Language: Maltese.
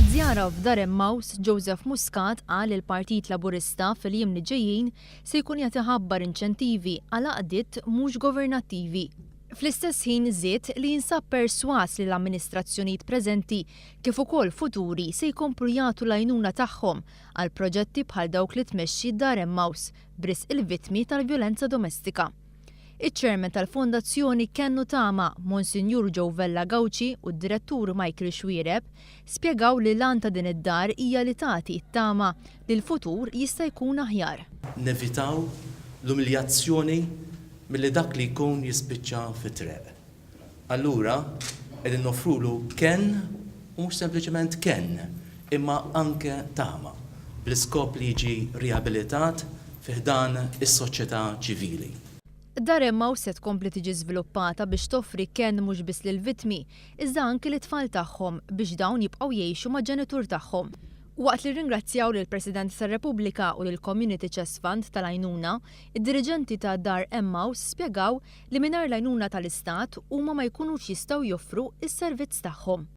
Waqt żjara f'dar Emmaus, Joseph Muscat qal li l-Partit Laburista fil-jiem li ġejjin se jkun jagħti ħabbar inċentivi għal għaqdiet mhux governattivi. Fl-istess ħin żied li jinsab perswas li l-amministrazzjonijiet preżenti kif ukoll futuri se jkomplu jagħtu l-għajnuna tagħhom għal proġetti bħal dawk li tmexxi dar Emmaus b'risq il-vittmi tal-vjolenza domestika. Iċ-ċermen tal-Fondazzjoni Kennu Tama, Monsinjur Giovella Gawci u d-Direttur Michael Xwiereb spjegaw li l-għan ta' din id-dar hija li tagħti t-tama li l-futur jista' jkun aħjar. Nevitaw l-umiljazzjoni milli dak li jkun jispiċċa fit-treq. Allura qegħdin noffrulu ken u mhux sempliċement ken, imma anke tama bl-iskop li jiġi riabilitat fih dan is-soċjetà ċivili. Dar Emmaus se tkompli tiġi żviluppata biex toffri ken mhux biss lill-vittmi, iżda anke l-tfal tagħhom biex dawn jibqgħu jgħixu maġ-ġenitur tagħhom. Waqt li ringrazzjaw lill-President tar-Repubblika u lill-Community Chest Fund tal-għajnuna, id-diriġenti ta' Dar Emmaus spjegaw li mingħajr l-għajnuna tal-Istat huma ma jkunux jistgħu joffru s-servizz tagħhom.